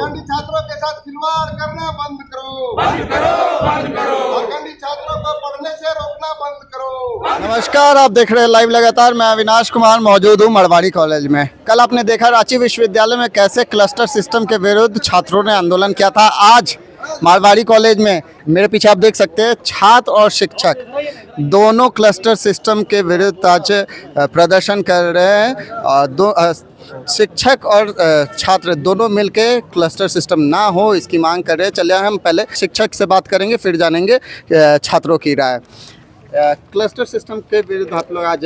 झारखंडी छात्रों के साथ खिलवाड़ करना बंद करो, बंद करो, बंद करो। झारखंडी छात्रों को पढ़ने से रोकना बंद करो। नमस्कार, आप देख रहे हैं लाइव लगातार। मैं अविनाश कुमार मौजूद हूँ मरवाड़ी कॉलेज में। कल आपने देखा रांची विश्वविद्यालय में कैसे क्लस्टर सिस्टम के विरुद्ध छात्रों ने आंदोलन किया था। आज मारवाड़ी कॉलेज में मेरे पीछे आप देख सकते हैं छात्र और शिक्षक दोनों क्लस्टर सिस्टम के विरुद्ध आज प्रदर्शन कर रहे हैं। शिक्षक और छात्र दोनों मिलके क्लस्टर सिस्टम ना हो इसकी मांग कर रहे हैं। चलिए हम पहले शिक्षक से बात करेंगे, फिर जानेंगे छात्रों की राय। क्लस्टर सिस्टम के विरुद्ध आप लोग आज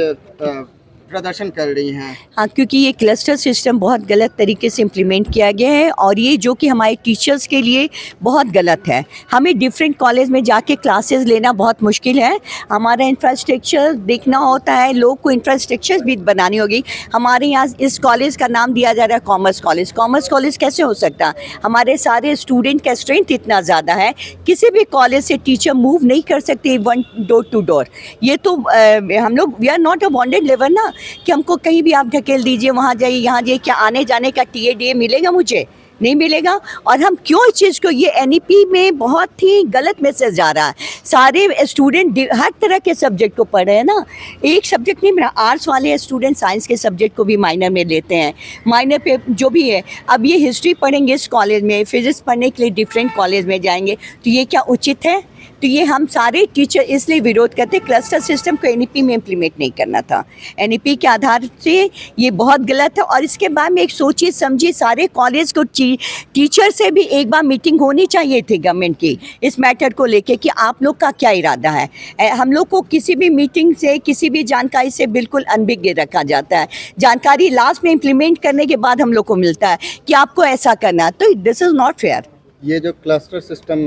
प्रदर्शन कर रही हैं। हाँ, क्योंकि ये क्लस्टर सिस्टम बहुत गलत तरीके से इम्प्लीमेंट किया गया है और ये जो कि हमारे टीचर्स के लिए बहुत गलत है। हमें डिफरेंट कॉलेज में जाके क्लासेस लेना बहुत मुश्किल है। हमारा इंफ्रास्ट्रक्चर देखना होता है, लोग को इंफ्रास्ट्रक्चर भी बनानी होगी। हमारे यहाँ इस कॉलेज का नाम दिया जा रहा है कॉमर्स कॉलेज। कॉमर्स कॉलेज कैसे हो सकता? हमारे सारे स्टूडेंट का स्ट्रेंथ इतना ज़्यादा है, किसी भी कॉलेज से टीचर मूव नहीं कर सकते वन डोर टू डोर। ये तो हम लोग we are not a bonded level ना, कि हमको कहीं भी आप ढकेल दीजिए, वहाँ जाइए, यहाँ जाइए। क्या आने जाने का TA मिलेगा? मुझे नहीं मिलेगा। और हम क्यों इस चीज़ को, ये NEP में बहुत ही गलत मैसेज जा रहा है। सारे स्टूडेंट हर तरह के सब्जेक्ट को पढ़ रहे हैं ना, एक सब्जेक्ट नहीं। मेरा आर्ट्स वाले स्टूडेंट साइंस के सब्जेक्ट को भी माइनर में लेते हैं, माइनर पे जो भी है। अब ये हिस्ट्री पढ़ेंगे इस कॉलेज में, फिजिक्स पढ़ने के लिए डिफरेंट कॉलेज में जाएंगे, तो ये क्या उचित है? तो ये हम सारे टीचर इसलिए विरोध करते, क्लस्टर सिस्टम को NEP में इम्प्लीमेंट नहीं करना था। NEP के आधार से ये बहुत गलत है। और इसके बाद में एक सोची समझी सारे कॉलेज को टीचर से भी एक बार मीटिंग होनी चाहिए थी गवर्नमेंट की इस मैटर को लेके कि आप लोग का क्या इरादा है। हम लोग को किसी भी मीटिंग से, किसी भी जानकारी से बिल्कुल अनभिज्ञ रखा जाता है। जानकारी लास्ट में इम्प्लीमेंट करने के बाद हम लोग को मिलता है कि आपको ऐसा करना है, तो दिस इज़ नॉट फेयर। ये जो क्लस्टर सिस्टम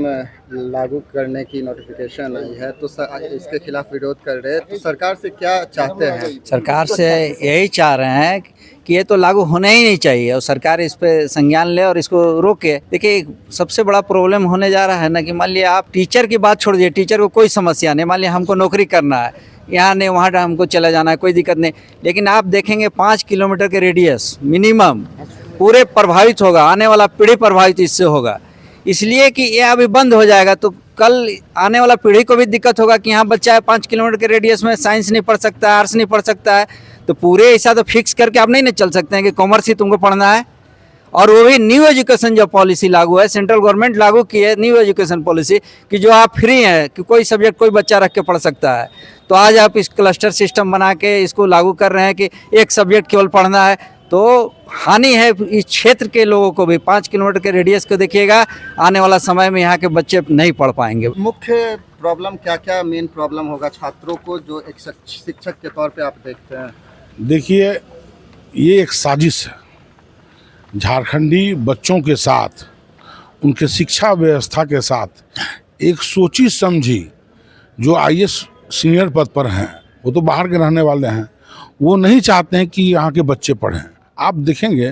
लागू करने की नोटिफिकेशन आई है, तो इसके खिलाफ विरोध कर रहे हैं, तो सरकार से क्या चाहते हैं? सरकार से यही चाह रहे हैं कि ये तो लागू होना ही नहीं चाहिए और सरकार इस पे संज्ञान ले और इसको रोके। देखिए, सबसे बड़ा प्रॉब्लम होने जा रहा है ना कि मान लिया आप टीचर की बात छोड़ दीजिए, टीचर को कोई समस्या नहीं, मान लिया हमको नौकरी करना है, यहाँ नहीं वहाँ हमको चला जाना है, कोई दिक्कत नहीं। लेकिन आप देखेंगे 5 किलोमीटर के रेडियस मिनिमम पूरे प्रभावित होगा, आने वाला पीढ़ी प्रभावित इससे होगा। इसलिए कि ये अभी बंद हो जाएगा तो कल आने वाला पीढ़ी को भी दिक्कत होगा कि यहाँ बच्चा है 5 किलोमीटर के रेडियस में साइंस नहीं पढ़ सकता है, आर्ट्स नहीं पढ़ सकता है। तो पूरे ऐसा तो फिक्स करके आप नहीं चल सकते हैं कि कॉमर्स ही तुमको पढ़ना है। और वो भी न्यू एजुकेशन जो पॉलिसी लागू है, सेंट्रल गवर्नमेंट लागू की है न्यू एजुकेशन पॉलिसी कि जो आप फ्री हैं कि कोई सब्जेक्ट कोई बच्चा रख के पढ़ सकता है। तो आज आप इस क्लस्टर सिस्टम बना के इसको लागू कर रहे हैं कि एक सब्जेक्ट केवल पढ़ना है, तो हानि है इस क्षेत्र के लोगों को भी। 5 किलोमीटर के रेडियस को देखिएगा, आने वाला समय में यहाँ के बच्चे नहीं पढ़ पाएंगे। मुख्य प्रॉब्लम क्या मेन प्रॉब्लम होगा छात्रों को जो एक शिक्षक के तौर पे आप देखते हैं? देखिए, ये एक साजिश है झारखंडी बच्चों के साथ, उनके शिक्षा व्यवस्था के साथ। एक सोची समझी जो IAS सीनियर पद पर हैं, वो तो बाहर के रहने वाले हैं, वो नहीं चाहते हैं कि यहाँ के बच्चे पढ़ें। आप देखेंगे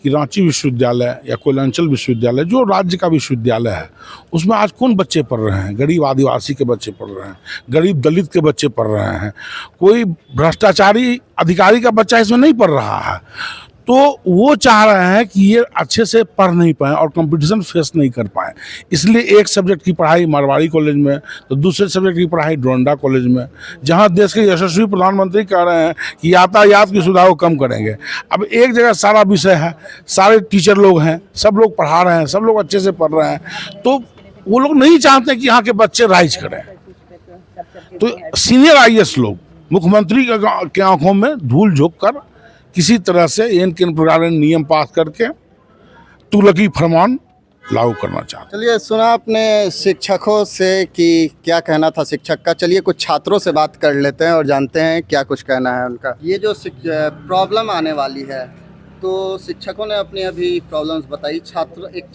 कि रांची विश्वविद्यालय या कोयलांचल विश्वविद्यालय जो राज्य का विश्वविद्यालय है, उसमें आज कौन बच्चे पढ़ रहे हैं? गरीब आदिवासी के बच्चे पढ़ रहे हैं, गरीब दलित के बच्चे पढ़ रहे हैं, कोई भ्रष्टाचारी अधिकारी का बच्चा इसमें नहीं पढ़ रहा है। तो वो चाह रहे हैं कि ये अच्छे से पढ़ नहीं पाएँ और कंपटीशन फेस नहीं कर पाएँ। इसलिए एक सब्जेक्ट की पढ़ाई मारवाड़ी कॉलेज में, तो दूसरे सब्जेक्ट की पढ़ाई डोरंडा कॉलेज में, जहां देश के यशस्वी प्रधानमंत्री कह रहे हैं कि यातायात की सुविधा को कम करेंगे। अब एक जगह सारा विषय है, सारे टीचर लोग हैं, सब लोग पढ़ा रहे हैं, सब लोग अच्छे से पढ़ रहे हैं, तो वो लोग नहीं चाहते कि यहाँ के बच्चे राइज करें। तो सीनियर IAS लोग मुख्यमंत्री के आंखों में धूल झोंक कर किसी तरह से इन प्रकार नियम पास करके तुगलकी फरमान लागू करना चाहते। चलिए, सुना आपने शिक्षकों से कि क्या कहना था शिक्षक का। चलिए कुछ छात्रों से बात कर लेते हैं और जानते हैं क्या कुछ कहना है उनका। ये जो प्रॉब्लम आने वाली है, तो शिक्षकों ने अपनी अभी प्रॉब्लम्स बताई। एक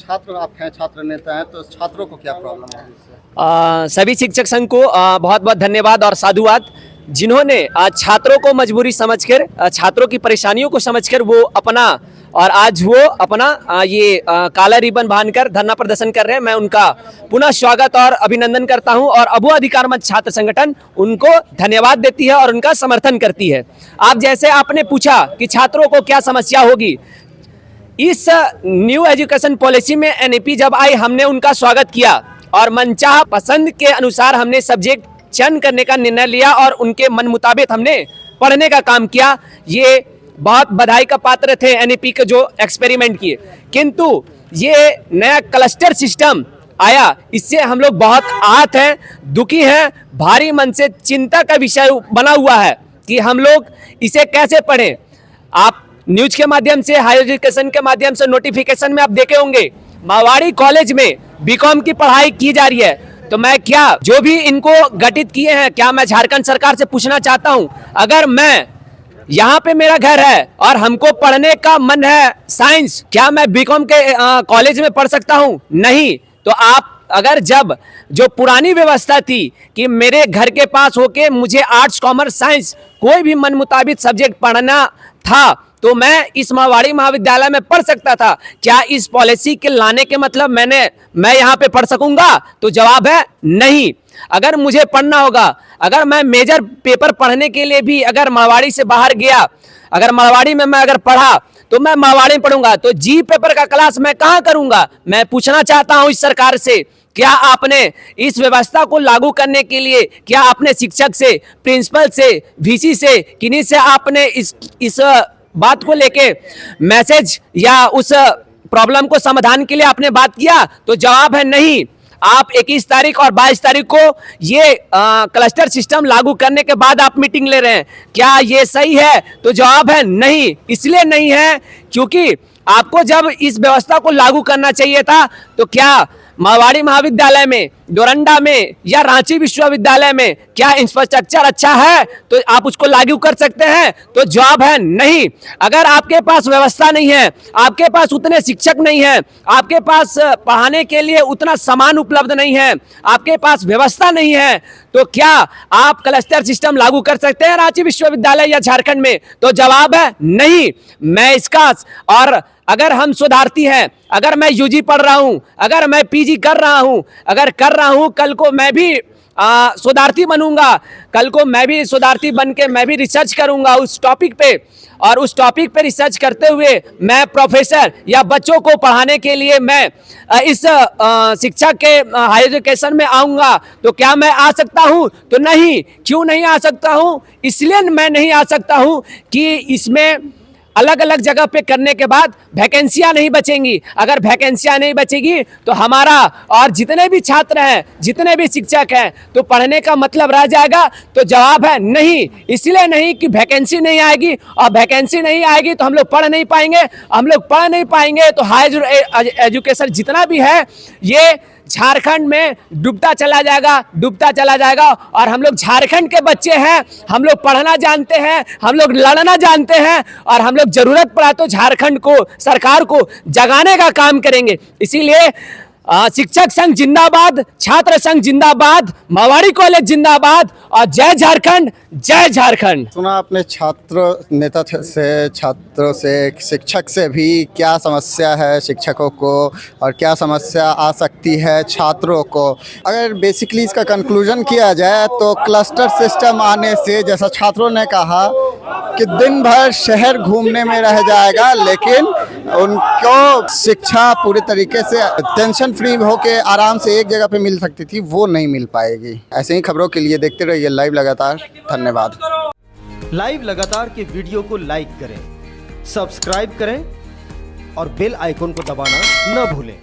छात्र आप हैं, छात्र नेता हैं, तो छात्रों को क्या प्रॉब्लम है? सभी शिक्षक संघ को बहुत बहुत धन्यवाद और साधुवाद, जिन्होंने छात्रों को मजबूरी समझकर, छात्रों की परेशानियों को समझकर वो अपना और आज वो अपना ये काला रिबन बांधकर धरना प्रदर्शन कर रहे हैं। मैं उनका पुनः स्वागत और अभिनंदन करता हूं और अभू अधिकार मंच छात्र संगठन उनको धन्यवाद देती है और उनका समर्थन करती है। आप जैसे आपने पूछा कि छात्रों को क्या समस्या होगी, इस न्यू एजुकेशन पॉलिसी में एनईपी जब आई, हमने उनका स्वागत किया और मनचाहा पसंद के अनुसार हमने सब्जेक्ट चयन करने का निर्णय लिया और उनके मन मुताबिक हमने पढ़ने का काम किया। ये बहुत बधाई का पात्र थे एनईपी के जो एक्सपेरिमेंट किए। किंतु ये नया क्लस्टर सिस्टम आया, इससे हम लोग बहुत आहत हैं, दुखी हैं, भारी मन से चिंता का विषय बना हुआ है कि हम लोग इसे कैसे पढ़ें। आप न्यूज के माध्यम से, हायर एजुकेशन के माध्यम से, नोटिफिकेशन में आप देखे होंगे मारवाड़ी कॉलेज में बीकॉम की पढ़ाई की जा रही है। तो मैं क्या जो भी इनको गठित किए हैं, क्या मैं झारखंड सरकार से पूछना चाहता हूं, अगर मैं यहाँ पे मेरा घर है और हमको पढ़ने का मन है साइंस, क्या मैं बीकॉम के कॉलेज में पढ़ सकता हूं? नहीं। तो आप अगर जब जो पुरानी व्यवस्था थी कि मेरे घर के पास होके मुझे आर्ट्स, कॉमर्स, साइंस कोई भी मन मुताबिक सब्जेक्ट पढ़ना था तो मैं इस मारवाड़ी महाविद्यालय में पढ़ सकता था। क्या इस पॉलिसी के लाने के मतलब मैं यहाँ पे पढ़ सकूंगा? तो जवाब है नहीं। अगर मुझे पढ़ना होगा, अगर मैं मेजर पेपर पढ़ने के लिए भी अगर मारवाड़ी से बाहर गया, अगर मारवाड़ी में मैं अगर पढ़ा तो मैं मारवाड़ी में पढ़ूंगा, तो जी पेपर का क्लास मैं कहां करूंगा? मैं पूछना चाहता हूं इस सरकार से, क्या आपने इस व्यवस्था को लागू करने के लिए क्या आपने शिक्षक से, प्रिंसिपल से, वीसी से, किन्हीं से आपने इस बात को लेके मैसेज या उस प्रॉब्लम को समाधान के लिए आपने बात किया? तो जवाब है नहीं। आप 21 तारीख और 22 तारीख को ये क्लस्टर सिस्टम लागू करने के बाद आप मीटिंग ले रहे हैं, क्या ये सही है? तो जवाब है नहीं। इसलिए नहीं है क्योंकि आपको जब इस व्यवस्था को लागू करना चाहिए था तो क्या मारवाड़ी महाविद्यालय में, डोरंडा में या रांची विश्वविद्यालय में क्या इंफ्रास्ट्रक्चर अच्छा है तो आप उसको लागू कर सकते हैं? तो जवाब है नहीं। अगर आपके पास व्यवस्था नहीं है, आपके पास उतने शिक्षक नहीं है, आपके पास पढ़ाने के लिए उतना सामान उपलब्ध नहीं है, आपके पास व्यवस्था नहीं है, तो क्या आप क्लस्टर सिस्टम लागू कर सकते हैं रांची विश्वविद्यालय या झारखंड में? तो जवाब है नहीं। मैं इसका और अगर हम शोधार्थी हैं, अगर मैं यूजी पढ़ रहा हूं, अगर मैं पीजी कर रहा हूं, अगर कर रहा हूं, कल को मैं भी शोधार्थी बनूंगा, कल को मैं भी शोधार्थी बन के मैं भी रिसर्च करूंगा उस टॉपिक पे, और उस टॉपिक पे रिसर्च करते हुए मैं प्रोफेसर या बच्चों को पढ़ाने के लिए मैं इस शिक्षा के हायर एजुकेशन में आऊंगा, तो क्या मैं आ सकता हूं? तो नहीं। क्यों नहीं आ सकता हूं? इसलिए मैं नहीं आ सकता हूं कि इसमें अलग अलग जगह पे करने के बाद वैकेंसियां नहीं बचेंगी। अगर वैकेंसियां नहीं बचेगी तो हमारा और जितने भी छात्र हैं, जितने भी शिक्षक हैं, तो पढ़ने का मतलब रह जाएगा। तो जवाब है नहीं। इसलिए नहीं कि वैकेंसी नहीं आएगी, और वैकेंसी नहीं आएगी तो हम लोग पढ़ नहीं पाएंगे। हम लोग पढ़ नहीं पाएंगे तो हायर एजुकेशन जितना भी है ये झारखंड में डूबता चला जाएगा, डूबता चला जाएगा। और हम लोग झारखंड के बच्चे हैं, हम लोग पढ़ना जानते हैं, हम लोग लड़ना जानते हैं, और हम लोग जरूरत पड़ा तो झारखंड को, सरकार को जगाने का काम करेंगे। इसीलिए शिक्षक संघ जिंदाबाद, छात्र संघ जिंदाबाद, मारवाड़ी कॉलेज जिंदाबाद, और जय झारखंड, जय झारखंड। सुना आपने छात्र नेता से, छात्रों से, शिक्षक से भी क्या समस्या है शिक्षकों को और क्या समस्या आ सकती है छात्रों को। अगर बेसिकली इसका कंक्लूजन किया जाए तो क्लस्टर सिस्टम आने से, जैसा छात्रों ने कहा कि दिन भर शहर घूमने में रह जाएगा, लेकिन उनको शिक्षा पूरी तरीके से टेंशन फ्री होके आराम से एक जगह पे मिल सकती थी, वो नहीं मिल पाएगी। ऐसे ही खबरों के लिए देखते रहिए लाइव लगातार। धन्यवाद। लाइव लगातार के वीडियो को लाइक करें, सब्सक्राइब करें और बेल आइकन को दबाना न भूलें।